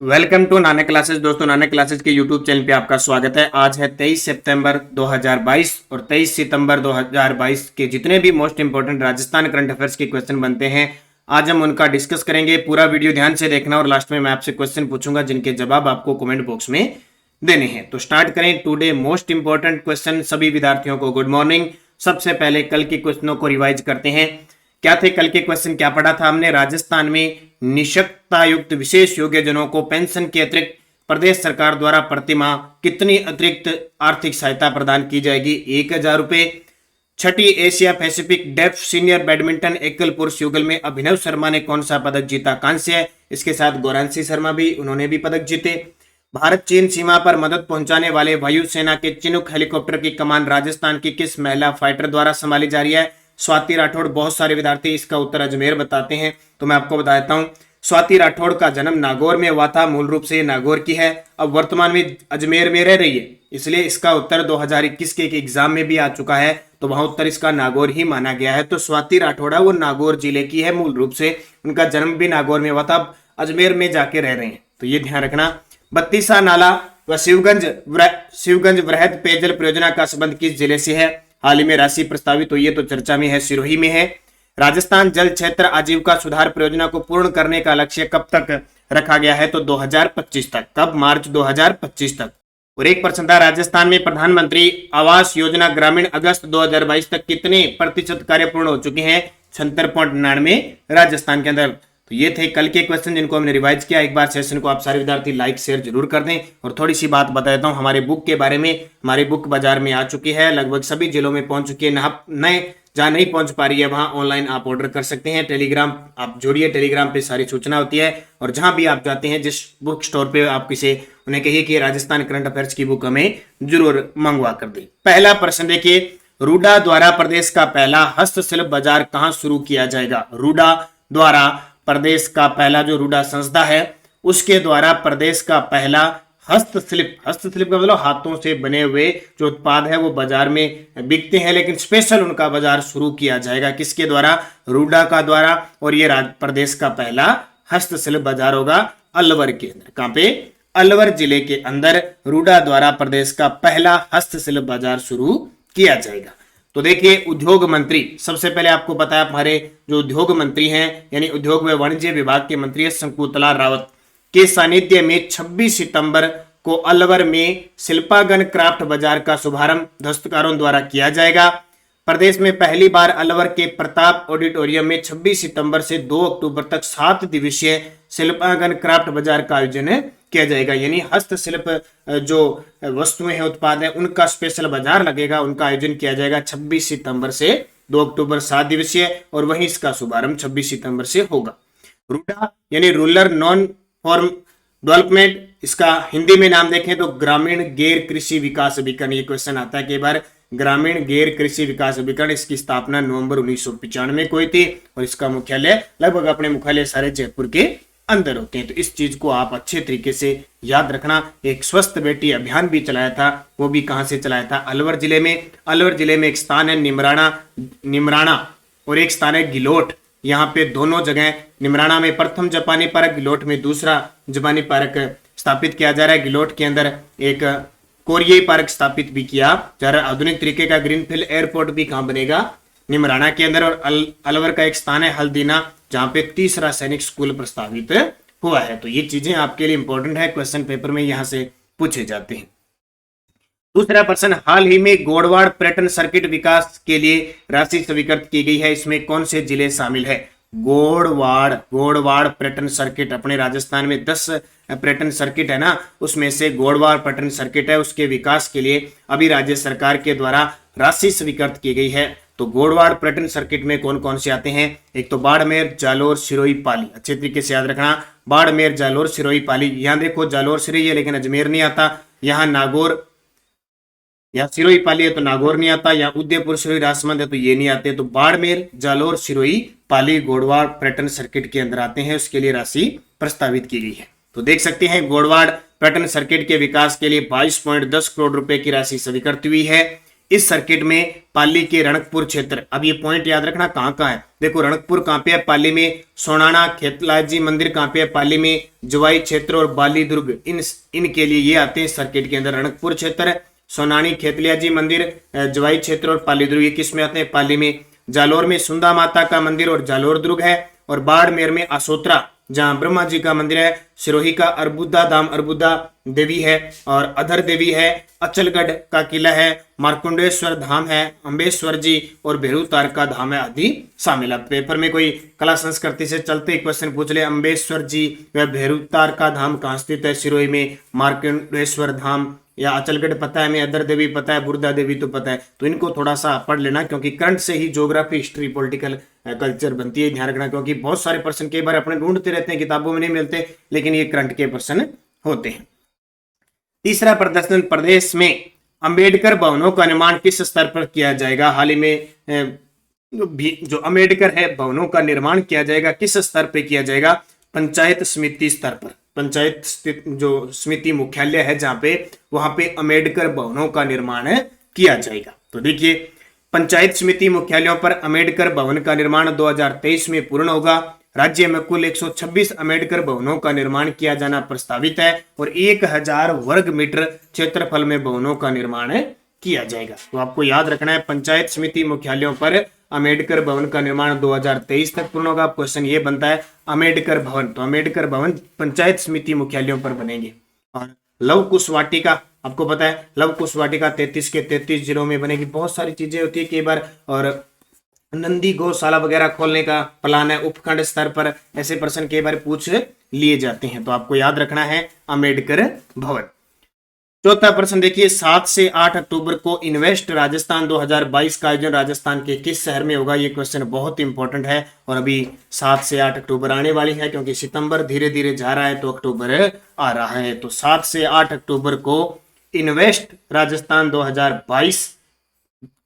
Welcome to Nanak classes. दोस्तों, Nanak classes के YouTube channel पे आपका स्वागत है। आज है 23 सितंबर 2022 और 23 सितंबर 2022 के जितने भी most important Rajasthan current affairs के क्वेश्चन बनते हैं, आज हम उनका डिस्कस करेंगे। पूरा वीडियो ध्यान से देखना और लास्ट में मैं आपसे क्वेश्चन पूछूंगा जिनके जवाब आपको कमेंट बॉक्स में देने हैं। तो स्टार्ट करें टुडे मोस्ट इंपोर्टेंट क्वेश्चन। सभी विद्यार्थियों को गुड मॉर्निंग। सबसे पहले कल के क्वेश्चनों को रिवाइज करते हैं। क्या थे कल के क्वेश्चन? क्या पढ़ा था हमने? राजस्थान में निशक्तता युक्त विशेष योग्यजनों को पेंशन के अतिरिक्त प्रदेश सरकार द्वारा प्रतिमाह कितनी अतिरिक्त आर्थिक सहायता प्रदान की जाएगी? 1,000 रुपए। छठी Asia Pacific deaf senior badminton एकल पुरुष युगल में अभिनव शर्मा ने कौन सा पदक जीता? कांस्य। इसके साथ गौरांशी शर्मा भी, उन्होंने भी पदक जीते। भारत चीन सीमा पर मदद पहुंचाने वाले वायुसेना के चिनूक हेलीकॉप्टर की कमान राजस्थान की किस महिला फाइटर द्वारा संभाली जा रही है? स्वाति राठौड़। बहुत सारे विद्यार्थी इसका उत्तर अजमेर बताते हैं, तो मैं आपको बता देता हूं। स्वाति राठौड़ का जन्म नागौर में हुआ था। मूल रूप से ये नागौर की है, अब वर्तमान में अजमेर में रह रही है, इसलिए इसका उत्तर 2021 के एग्जाम में भी आ चुका है, तो वहां उत्तर इसका नागौर ही माना गया है। तो स्वाति राठौड़ वो नागौर जिले की है, मूल रूप से उनका जन्म भी नागौर में हुआ था, अब अजमेर में जाके रह रहे हैं, तो ये ध्यान रखना। बत्तीसा नाला व शिवगंज वृहद पेयजल परियोजना का संबंध किस जिले से है? हाल ही में राशि प्रस्तावित हुई है, तो चर्चा में है, सिरोही में है। राजस्थान जल क्षेत्र आजीविका सुधार परियोजना को पूर्ण करने का लक्ष्य कब तक रखा गया है? तो 2025 तक। कब? मार्च 2025 तक। और एक प्रश्न था, राजस्थान में प्रधानमंत्री आवास योजना ग्रामीण अगस्त 2022 तक कितने प्रतिशत कार्य पूर्ण हो चुके हैं? 76.99 राजस्थान के अंदर। तो ये थे कल के क्वेश्चन जिनको हमने रिवाइज किया। एक बार सेशन को आप सारे विद्यार्थी लाइक शेयर जरूर कर दें। और थोड़ी सी बात बता देता हूं हमारे बुक के बारे में। हमारी बुक बाजार में आ चुकी है, लगभग सभी जिलों में पहुंच चुकी है। नए जहां नहीं पहुंच पा रही है वहां ऑनलाइन आप ऑर्डर कर सकते हैं। टेलीग्राम आप जोड़िए, टेलीग्राम पे सारी सूचना होती है। और जहां भी आप जाते हैं, जिस बुक स्टोर पे आप किसे उन्हें कहिए कि राजस्थान करंट अफेयर्स की बुक हमें जरूर मंगवा कर दें। पहला प्रश्न देखिए, रूडा द्वारा प्रदेश का पहला हस्तशिल्प बाजार कहां शुरू किया जाएगा? रूडा द्वारा प्रदेश का पहला, जो रूडा संस्था है उसके द्वारा प्रदेश का पहला हस्तशिल्प का मतलब हाथों से बने हुए जो उत्पाद है वो बाजार में बिकते हैं, लेकिन स्पेशल उनका बाजार शुरू किया जाएगा। किसके द्वारा? रूडा का द्वारा। और ये प्रदेश का पहला हस्तशिल्प बाजार होगा अलवर के अंदर। कहां पे? अलवर जिले के अंदर रूडा द्वारा प्रदेश का पहला हस्तशिल्प बाजार शुरू किया जाएगा। तो देखिए, उद्योग मंत्री, सबसे पहले आपको पता है हमारे जो उद्योग मंत्री हैं, यानी उद्योग व वाणिज्य विभाग के मंत्री है शंकुतला रावत के सानिध्य में 26 सितंबर को अलवर में शिल्पागन क्राफ्ट बाजार का शुभारंभ दस्तकारों द्वारा किया जाएगा। प्रदेश में पहली बार अलवर के प्रताप ऑडिटोरियम में 26 सितंबर से 2 अक्टूबर तक 7 दिवसीय शिल्पागन क्राफ्ट बाजार का आयोजन किया जाएगा। यानी हस्तशिल्प जो वस्तुएं हैं, उत्पाद हैं, उनका स्पेशल बाजार लगेगा, उनका आयोजन किया जाएगा 26 सितंबर से 2 अक्टूबर 7 दिवसीय, और वहीं इसका शुभारंभ 26 सितंबर से होगा। रूडा यानी रूरल नॉन फॉर्म डेवलपमेंट, इसका हिंदी में नाम देखें तो ग्रामीण गैर कृषि विकास अभिकरण। ये क्वेश्चन आता है कई बार, ग्रामीण गैर कृषि विकास अभिकरण। इसकी स्थापना नवंबर 1995 को हुई थी, और इसका मुख्यालय लगभग अपने मुख्यालय सारे जयपुर के अंदर होते हैं। तो इस चीज को आप अच्छे तरीके से याद रखना। एक स्वस्थ बेटी अभियान भी चलाया था, वो भी कहां से चलाया था? अलवर जिले में। अलवर जिले में एक स्थान है निमराना और एक स्थान है गिलोट। यहाँ पे दोनों जगह, निमराना में प्रथम जापानी पार्क, गिलोट में दूसरा जापानी पार्क स्थापित किया जा रहा है। गिलोट के अंदर एक कोरियाई पार्क स्थापित भी किया जा रहा है। आधुनिक तरीके का ग्रीनफील्ड एयरपोर्ट भी कहां बनेगा? निमराना के अंदर। और अलवर का एक स्थान है हल्दीना, जहां पे तीसरा सैनिक स्कूल प्रस्तावित हुआ है। तो ये चीजें आपके लिए इंपॉर्टेंट है, क्वेश्चन पेपर में यहां से पूछे जाते हैं। दूसरा प्रश्न, हाल ही में गोड़वाड़ पर्यटन सर्किट विकास के लिए राशि स्वीकृत की गई है, इसमें कौन से जिले शामिल है? गोड़वाड़ पर्यटन सर्किट, अपने राजस्थान में 10 पर्यटन सर्किट है ना, उसमें से गोड़वाड़ पर्यटन सर्किट है, उसके विकास के लिए अभी राज्य सरकार के द्वारा राशि स्वीकृत की गई है। तो गोड़वाड़ पर्यटन सर्किट में कौन कौन से आते हैं? एक तो बाड़मेर, जालोर, सिरोही, पाली। अच्छे तरीके से याद रखना, बाड़मेर, जालोर, सिरोही, पाली। यहाँ देखो जालोर सिरोही है, लेकिन अजमेर नहीं आता। यहाँ नागौर, यहाँ सिरोही पाली है तो नागौर नहीं आता। यहाँ उदयपुर सिरोही राजसमंद है तो ये नहीं आते। तो बाड़मेर, जालोर, सिरोही, पाली गोड़वाड़ पर्यटन सर्किट के अंदर आते हैं, उसके लिए राशि प्रस्तावित की गई है। तो देख सकते हैं गोड़वाड़ पर्यटन सर्किट के विकास के लिए 22.10 करोड़ रुपए की राशि स्वीकृत हुई है। इस सर्किट में पाली के रणकपुर क्षेत्र, अब ये पॉइंट याद रखना कहाँ कहाँ है। देखो रणकपुर कहाँ पे है, पाली में। सोनाना खेतलाजी मंदिर कहाँ पे है, पाली में। जवाई क्षेत्र और बाली दुर्ग, इनके लिए ये आते हैं सर्किट के अंदर। रणकपुर क्षेत्र, सोनानी खेतलिया जी मंदिर, जवाई क्षेत्र और पाली दुर्ग, ये किस में आते हैं, पाली में। जालोर में सुंदा माता का मंदिर और जालोर दुर्ग है। और बाड़मेर में असोत्रा, जहां ब्रह्मा जी का मंदिर है। सिरोही का अरबुदा धाम, अरबुदा देवी है और अधर देवी है। अचलगढ़ का किला है। मार्कुंडेश्वर धाम है, अम्बेश्वर जी और भैरूतार का धाम है, आदि शामिल है। पेपर में कोई कला संस्कृति से चलते क्वेश्चन पूछ ले, अम्बेश्वर जी व भैरूतार का धाम कहाँ स्थित है, सिरोही में। मार्कुंडेश्वर धाम या अचलगढ़ पता है, हमें अदर देवी पता है, बुरदा देवी तो पता है। तो इनको थोड़ा सा पढ़ लेना, क्योंकि करंट से ही ज्योग्राफी, हिस्ट्री, पॉलिटिकल कल्चर बनती है, ध्यान रखना। क्योंकि बहुत सारे प्रश्न कई बार अपने ढूंढते रहते हैं, किताबों में नहीं मिलते, लेकिन ये करंट के प्रश्न होते हैं। तीसरा प्रदर्शन, प्रदेश में अंबेडकर भवनों का निर्माण किस स्तर पर किया जाएगा। हाल ही में जो अंबेडकर है भवनों का निर्माण किया जाएगा, किस स्तर पर किया जाएगा, पंचायत समिति स्तर पर। पंचायत जो समिति मुख्यालय है जहां पे, वहां पे अंबेडकर भवनों का निर्माण किया जाएगा। तो देखिए, पंचायत समिति मुख्यालयों पर अंबेडकर भवन का निर्माण 2023 में पूर्ण होगा। राज्य में कुल 126 अंबेडकर भवनों का निर्माण किया जाना प्रस्तावित है और 1000 वर्ग मीटर क्षेत्रफल में भवनों का निर्माण किया जाएगा। तो आपको याद रखना है, पंचायत समिति मुख्यालयों पर अंबेडकर भवन का निर्माण 2023 तक पूर्ण होगा। क्वेश्चन ये बनता है अंबेडकर भवन, तो अंबेडकर भवन पंचायत समिति मुख्यालयों पर बनेंगे। और लव कुश वाटिका, आपको पता है लव कुश वाटिका 33 के 33 जिलों में बनेगी। बहुत सारी चीजें होती है कई बार, और नंदी गौशाला वगैरह खोलने का प्लान है उपखंड स्तर पर, ऐसे प्रश्न कई बार पूछ लिए जाते हैं। तो आपको याद रखना है अंबेडकर भवन। चौथा प्रश्न देखिए, 7 से 8 अक्टूबर को इन्वेस्ट राजस्थान 2022 का आयोजन राजस्थान के किस शहर में होगा। ये क्वेश्चन बहुत इंपॉर्टेंट है और अभी 7 से 8 अक्टूबर आने वाली है, क्योंकि सितंबर धीरे धीरे जा रहा है तो अक्टूबर आ रहा है। तो 7 से 8 अक्टूबर को इन्वेस्ट राजस्थान 2022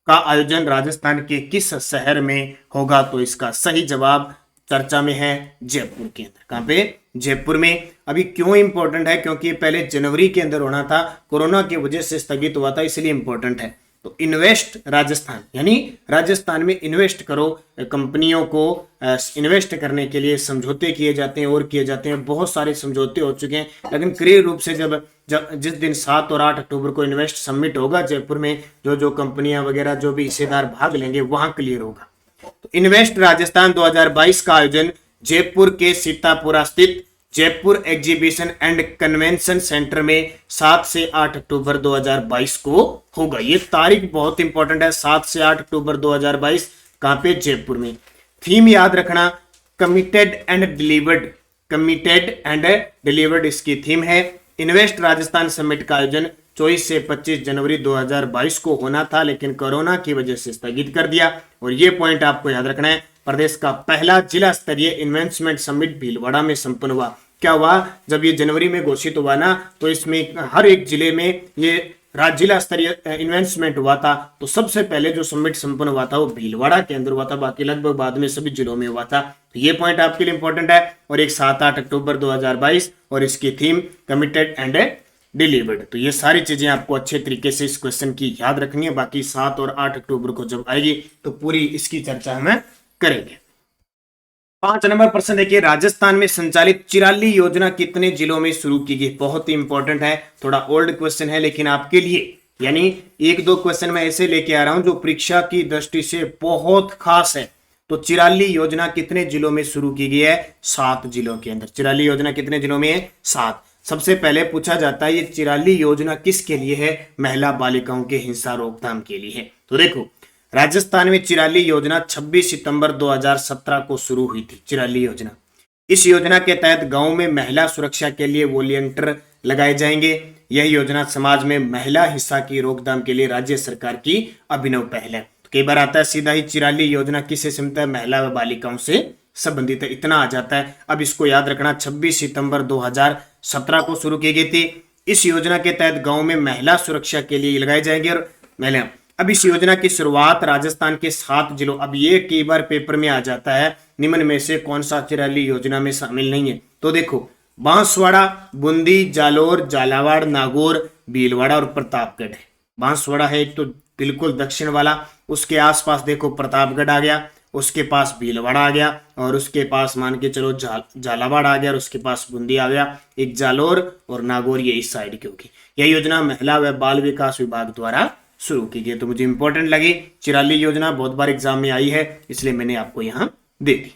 का आयोजन राजस्थान के किस शहर में होगा। तो इसका सही जवाब चर्चा में है जयपुर के अंदर। कहां पे, जयपुर में। अभी क्यों इंपॉर्टेंट है, क्योंकि पहले जनवरी के अंदर होना था, कोरोना की वजह से स्थगित हुआ था, इसलिए इंपॉर्टेंट है। तो इन्वेस्ट राजस्थान, यानी राजस्थान में इन्वेस्ट करो। कंपनियों को इन्वेस्ट करने के लिए समझौते किए जाते हैं और किए जाते हैं, बहुत सारे समझौते हो चुके हैं, लेकिन क्लियर रूप से जब जिस दिन 7 और 8 अक्टूबर को इन्वेस्ट समिट होगा जयपुर में, जो कंपनियां वगैरह जो भी हिस्सेदार भाग लेंगे वहां क्लियर होगा। तो इन्वेस्ट राजस्थान 2022 का आयोजन जयपुर के सीतापुरा स्थित Jaipur exhibition and convention centre में 7 से 8 अक्टूबर 2022 को होगा। ये तारीख बहुत इंपॉर्टेंट है, 7 से 8 अक्टूबर 2022, कहां पे, जयपुर में। थीम याद रखना, committed and delivered, committed and delivered इसकी थीम है। इन्वेस्ट राजस्थान समिट का आयोजन 24 से 25 जनवरी 2022 को होना था, लेकिन कोरोना की वजह से स्थगित कर दिया। और ये पॉइंट आपको याद रखना है, प्रदेश का पहला जिला स्तरीय इन्वेस्टमेंट समिट भीलवाड़ा में संपन्न हुआ। क्या हुआ, जब ये जनवरी में घोषित हुआ ना, तो इसमें हर एक जिले में ये जिला स्तरीय इन्वेस्टमेंट हुआ था। तो सबसे पहले जो समिट संपन्न हुआ था वो भीलवाड़ा के अंदर हुआ था, बाकी लगभग बाद में सभी जिलों में हुआ था। तो ये पॉइंट आपके लिए इंपॉर्टेंट है। और एक 7-8 अक्टूबर 2022 और इसकी थीम कमिटेड एंड डिलीवर्ड। तो ये सारी चीजें आपको अच्छे तरीके से इस क्वेश्चन की याद रखनी है। बाकी 7 और 8 अक्टूबर को जब आएगी तो पूरी इसकी चर्चा हम करेंगे। 5 नंबर प्रश्न देखिए, राजस्थान में संचालित चिराली योजना कितने जिलों में शुरू की गई। बहुत ही इंपॉर्टेंट है, थोड़ा ओल्ड क्वेश्चन है, लेकिन आपके लिए, यानी 1-2 क्वेश्चन मैं ऐसे लेके आ रहा हूं जो परीक्षा की दृष्टि से बहुत खास है। तो चिराली योजना कितने जिलों में शुरू की गई है, 7 जिलों के अंदर। चिराली योजना कितने जिलों में है, 7। सबसे पहले पूछा जाता है ये चिराली योजना किसके लिए है, महिला बालिकाओं के हिंसा रोकथाम के लिए है। तो देखो, राजस्थान में चिराली योजना 26 सितंबर 2017 को शुरू हुई थी। चिराली योजना, इस योजना के तहत गांव में महिला सुरक्षा के लिए वॉलंटियर लगाए जाएंगे। यह योजना समाज में महिला हिंसा की रोकथाम के लिए राज्य सरकार की अभिनव पहल है। तो कई बार आता है सीधा ही चिराली योजना किससे संबंधित है, महिला व बालिकाओं से संबंधित है, इतना आ जाता है। अब इसको याद रखना, 26 सितंबर 2017 को शुरू की गई थी। इस योजना के तहत गांव में महिला सुरक्षा के लिए लगाए जाएंगे और महिला। अब इस योजना की शुरुआत राजस्थान के 7 जिलों, अब ये कई बार पेपर में आ जाता है, निम्न में से कौन सा चिराली योजना में शामिल नहीं है। तो देखो, बांसवाड़ा, बूंदी, जालोर, झालावाड़, नागौर, भीलवाड़ा और प्रतापगढ़ है। बांसवाड़ा है एक, तो बिल्कुल दक्षिण वाला। उसके आसपास देखो प्रतापगढ़ आ गया, उसके पास भीलवाड़ा आ गया, और उसके पास मान के चलो झालावाड़ आ गया, और उसके पास बूंदी आ गया, एक जालोर और नागौर ये इस साइड की होगी। यह योजना महिला व बाल विकास विभाग द्वारा शुरू की गई। तो मुझे इंपॉर्टेंट लगी, चिराली योजना बहुत बार एग्जाम में आई है, इसलिए मैंने आपको यहाँ दे दी।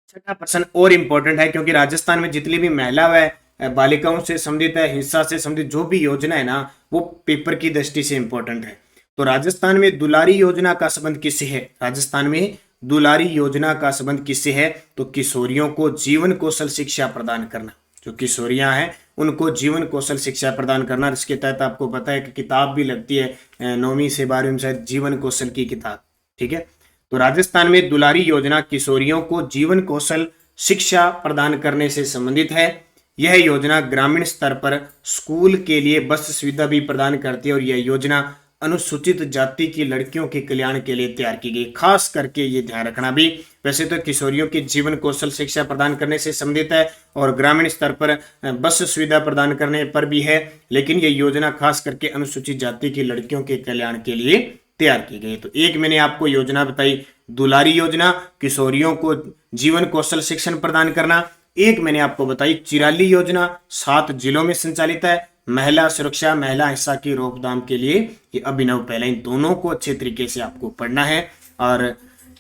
छठा प्रश्न और इंपॉर्टेंट है, क्योंकि राजस्थान में जितनी भी महिला व बालिकाओं से संबंधित है, हिंसा से संबंधित जो भी योजना है ना, वो पेपर की दृष्टि से इंपॉर्टेंट है। तो राजस्थान में दुलारी योजना का संबंध किससे है? राजस्थान में दुलारी योजना का संबंध किससे है? तो किशोरियों को जीवन कौशल शिक्षा प्रदान करना। जो किशोरियां हैं उनको जीवन कौशल शिक्षा प्रदान करना। इसके तहत आपको पता है कि किताब भी लगती है 9वीं से 12वीं में, शायद जीवन कौशल की किताब। ठीक है, तो राजस्थान में दुलारी योजना किशोरियों को जीवन कौशल शिक्षा प्रदान करने से संबंधित है। यह योजना ग्रामीण स्तर पर स्कूल के लिए बस सुविधा भी प्रदान करती है, और यह योजना अनुसूचित जाति की लड़कियों के कल्याण के लिए तैयार की गई। खास करके ये ध्यान रखना भी, वैसे तो किशोरियों की जीवन कौशल शिक्षा प्रदान करने से संबंधित है और ग्रामीण स्तर पर बस सुविधा प्रदान करने पर भी है, लेकिन ये योजना खास करके अनुसूचित जाति की लड़कियों के कल्याण के लिए तैयार की गई। तो एक मैंने आपको योजना बताई दुलारी योजना, किशोरियों को जीवन कौशल शिक्षण प्रदान करना। एक मैंने आपको बताई चिराली योजना, 7 जिलों में संचालित है, महिला सुरक्षा, महिला हिंसा की रोकथाम के लिए ये अभिनव पहल है। इन दोनों को अच्छे तरीके से आपको पढ़ना है, और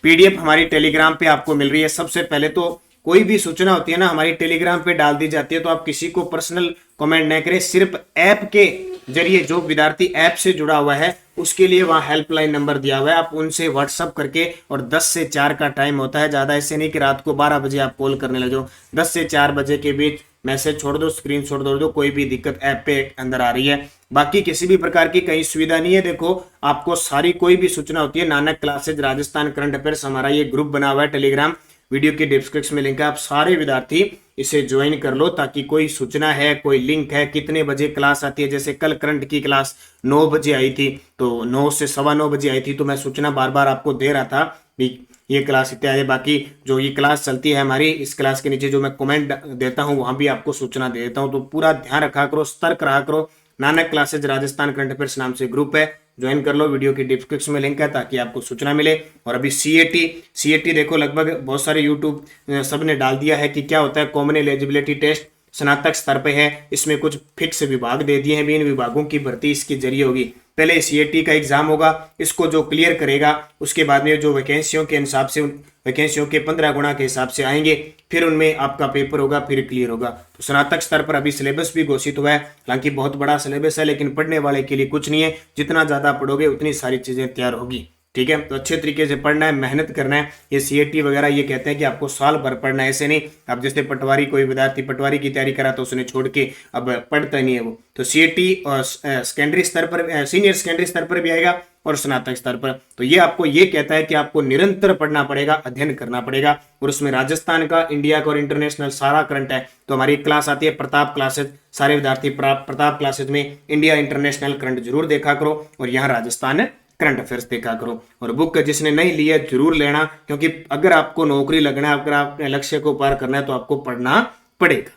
पीडीएफ हमारी टेलीग्राम पे आपको मिल रही है। सबसे पहले तो कोई भी सूचना होती है ना, हमारी टेलीग्राम पे डाल दी जाती है, तो आप किसी को पर्सनल कमेंट न करें, सिर्फ ऐप के जरिए, जो विद्यार्थी ऐप से जुड़ा हुआ है उसके लिए वहाँ हेल्पलाइन नंबर दिया हुआ है, आप उनसे व्हाट्सअप करके, और 10 से 4 का टाइम होता है, ज़्यादा ऐसे नहीं कि रात को 12 बजे आप कॉल करने लगे। 10 से 4 बजे के बीच मैसेज छोड़ दो, स्क्रीनशॉट छोड़ दो, कोई भी दिक्कत ऐप पे अंदर आ रही है। बाकी किसी भी प्रकार की कहीं सुविधा नहीं है। देखो आपको सारी कोई भी सूचना होती है, Nanak classes Rajasthan current affairs, हमारा ये ग्रुप बना हुआ है टेलीग्राम, वीडियो के डिस्क्रिप्शन में लिंक है, आप सारे विद्यार्थी इसे ज्वाइन कर लो, ताकि कोई सूचना है, कोई लिंक है, कितने बजे क्लास आती है, जैसे कल करंट की क्लास 9 बजे आई थी, तो 9 से 9:15 बजे आई थी, तो मैं सूचना बार बार आपको दे रहा था कि ये क्लास इत्यादि। बाकी जो ये क्लास चलती है हमारी, इस क्लास के नीचे जो मैं कमेंट देता हूँ वहां भी आपको सूचना दे देता हूँ। तो पूरा ध्यान रखा करो, सतर्क रहा करो। Nanak classes Rajasthan current affairs नाम से ग्रुप है, ज्वाइन कर लो, वीडियो की डिस्क्रिप्शन में लिंक है, ताकि आपको सूचना मिले। और अभी सीएटी देखो लगभग बहुत सारे यूट्यूब सब ने डाल दिया है कि क्या होता है। कॉमन एलिजिबिलिटी टेस्ट स्नातक स्तर पे है, इसमें कुछ फिक्स विभाग दे दिए हैं, भी इन विभागों की भर्ती इसके जरिए होगी। पहले सीएटी का एग्जाम होगा, इसको जो क्लियर करेगा उसके बाद में जो वैकेंसियों के हिसाब से, वैकेंसियों के 15 गुना के हिसाब से आएंगे, फिर उनमें आपका पेपर होगा, फिर क्लियर होगा। तो स्नातक स्तर पर अभी सिलेबस भी घोषित हुआ है, हालांकि बहुत बड़ा सिलेबस है, लेकिन पढ़ने वाले के लिए कुछ नहीं है, जितना ज्यादा पढ़ोगे उतनी सारी चीजें तैयार होगी। ठीक है, तो अच्छे तरीके से पढ़ना है, मेहनत करना है। ये सीएटी वगैरह ये कहते हैं कि आपको साल भर पढ़ना है, ऐसे नहीं। अब जैसे पटवारी, कोई विद्यार्थी पटवारी की तैयारी करा तो उसने छोड़ के अब पढ़ता नहीं है वो। तो सीएटी और सेकेंडरी स्तर पर, सीनियर सेकेंडरी स्तर पर भी आएगा और स्नातक स्तर पर। तो ये आपको ये कहता है कि आपको निरंतर पढ़ना पड़ेगा, अध्ययन करना पड़ेगा, और उसमें राजस्थान का, इंडिया का और इंटरनेशनल सारा करंट है। तो हमारी क्लास आती है प्रताप क्लासेज, सारे विद्यार्थी प्रताप क्लासेज में इंडिया इंटरनेशनल करंट जरूर देखा करो, और यहाँ राजस्थान करंट अफेयर्स देखा करो। और बुक जिसने नहीं लिया जरूर लेना, क्योंकि अगर आपको नौकरी लगना है, अगर आपने लक्ष्य को पार करना है, तो आपको पढ़ना पड़ेगा।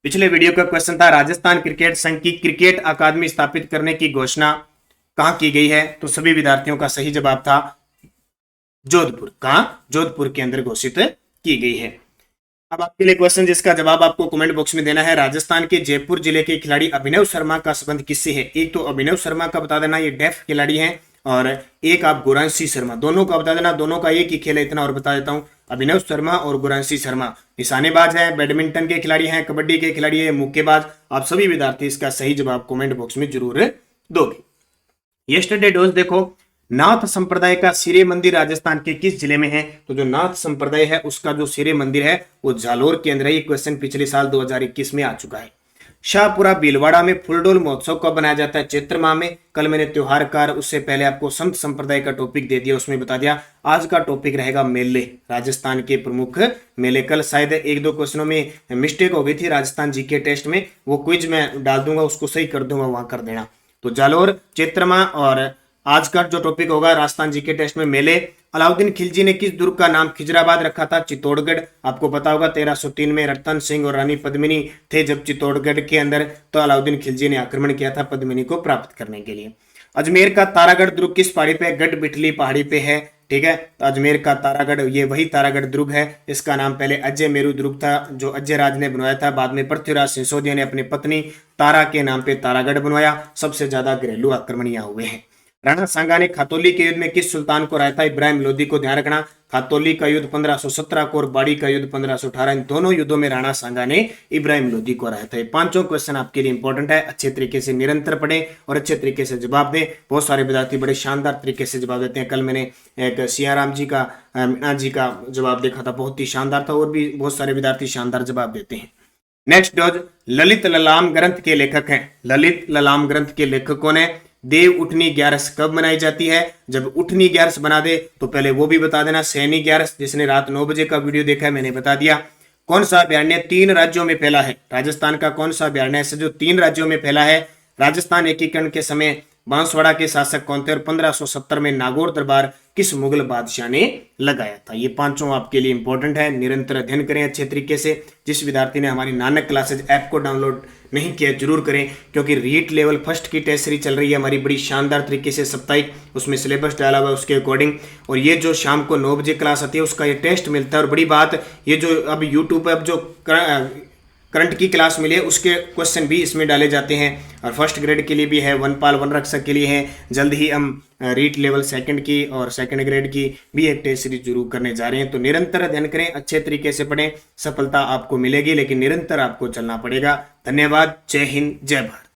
पिछले वीडियो का क्वेश्चन था राजस्थान क्रिकेट संघ की क्रिकेट अकादमी स्थापित करने की घोषणा कहां की गई है? तो सभी विद्यार्थियों का सही जवाब था जोधपुर। कहां? जोधपुर के अंदर घोषित की गई है। अब आपके लिए क्वेश्चन जिसका जवाब आपको कमेंट बॉक्स में देना है। राजस्थान के जयपुर जिले के खिलाड़ी अभिनव शर्मा का संबंध किससे है? एक तो अभिनव शर्मा का बता देना, ये डेफ खिलाड़ी हैं, और एक आप गुरांशी शर्मा, दोनों का बता देना। दोनों का एक ही खेल है, इतना और बता देता हूं, अभिनव शर्मा और गुरांशी शर्मा निशानेबाज है, बैडमिंटन के खिलाड़ी हैं, कबड्डी के खिलाड़ी है, मुक्केबाज। आप सभी विद्यार्थी इसका सही जवाब कमेंट बॉक्स में जरूर दोगे। यस्टरडे डोज देखो, नाथ संप्रदाय का सिरे मंदिर राजस्थान के किस जिले में है? तो जो नाथ संप्रदाय है उसका जो सिरे मंदिर है वो जालोर के अंदर है। ये क्वेश्चन पिछले साल 2021 में आ चुका है। शाहपुरा भीलवाड़ा में फुलडोल महोत्सव कब बनाया जाता है? चैत्र माह में। कल मैंने त्योहारकार, उससे पहले आपको संत संप्रदाय का टॉपिक दे दिया, उसमें बता दिया। आज का टॉपिक रहेगा मेले, राजस्थान के प्रमुख मेले। कल शायद 1-2 क्वेश्चनों में मिस्टेक हो गई थी राजस्थान जीके टेस्ट में, वो क्विज में डाल दूंगा, उसको सही कर दूंगा, वहां कर देना। तो जालोर, चैत्र माह, और आज का जो टॉपिक होगा राजस्थान जीके टेस्ट में मेले। अलाउद्दीन खिलजी ने किस दुर्ग का नाम खिजराबाद रखा था? चित्तौड़गढ़। आपको पता होगा 1303 में रतन सिंह और रानी पद्मिनी थे जब चित्तौड़गढ़ के अंदर, तो अलाउद्दीन खिलजी ने आक्रमण किया था पद्मिनी को प्राप्त करने के लिए। अजमेर का तारागढ़ दुर्ग किस पहाड़ी पे है? गढ़ बिठली पहाड़ी पे है। ठीक है, तो अजमेर का तारागढ़ ये वही तारागढ़ दुर्ग है। इसका नाम पहले अजय मेरू दुर्ग था, जो अजय राज ने बनवाया था। बाद में पृथ्वीराज सिसोदिया ने अपनी पत्नी तारा के नाम पे तारागढ़ बनवाया। सबसे ज्यादा घरेलू आक्रमण यहाँ हुए हैं। राणा सांगा ने खातौली के युद्ध में किस सुल्तान को हराया था? इब्राहिम लोदी को। ध्यान रखना, खातौली का युद्ध 1517 को और बाड़ी का युद्ध 1518, इन दोनों युद्धों में राणा सांगा ने इब्राहिम लोदी को हराया था। ये पांचों क्वेश्चन आपके लिए इंपॉर्टेंट है, अच्छे तरीके से निरंतर पढ़ें और अच्छे तरीके से जवाब दें। बहुत सारे विद्यार्थी बड़े शानदार तरीके से जवाब देते हैं। कल मैंने एक सियाराम जी का मीणा जी का जवाब देखा था, बहुत ही शानदार था, और भी बहुत सारे विद्यार्थी शानदार जवाब देते हैं। नेक्स्ट डॉज ललित ललाम ग्रंथ के लेखक हैं। ललित ललाम ग्रंथ के लेखकों ने देव उठनी ग्यारस कब मनाई जाती है? जब उठनी ग्यारस बना दे तो पहले वो भी बता देना। सैनी ग्यारस, जिसने रात 9 बजे का वीडियो देखा है मैंने बता दिया। कौन सा अभ्यारण्य 3 राज्यों में फैला है? राजस्थान का कौन सा अभ्यारण्य है जो 3 राज्यों में फैला है? राजस्थान एकीकरण के समय बांसवाड़ा के शासक कौन थे? और 1570 में नागौर दरबार किस मुगल बादशाह ने लगाया था? ये पांचों आपके लिए इंपॉर्टेंट है, निरंतर अध्ययन करें अच्छे तरीके से। जिस विद्यार्थी ने हमारी नानक क्लासेज ऐप को डाउनलोड नहीं किया जरूर करें, क्योंकि रीट लेवल फर्स्ट की टेस्ट सीरीज चल रही है हमारी बड़ी शानदार तरीके से साप्ताहिक, उसमें सिलेबस डाला हुआ है उसके अकॉर्डिंग। और ये जो शाम को 9 बजे क्लास आती है उसका ये टेस्ट मिलता है। और बड़ी बात, ये जो अब यूट्यूब पर अब जो करंट की क्लास मिली है उसके क्वेश्चन भी इसमें डाले जाते हैं। और फर्स्ट ग्रेड के लिए भी है, वनपाल वन रक्षक के लिए है। जल्द ही हम रीट लेवल सेकंड की और सेकंड ग्रेड की भी एक टेस्ट सीरीज जरूर करने जा रहे हैं। तो निरंतर अध्ययन करें, अच्छे तरीके से पढ़ें, सफलता आपको मिलेगी, लेकिन निरंतर आपको चलना पड़ेगा। धन्यवाद। जय हिंद, जय भारत।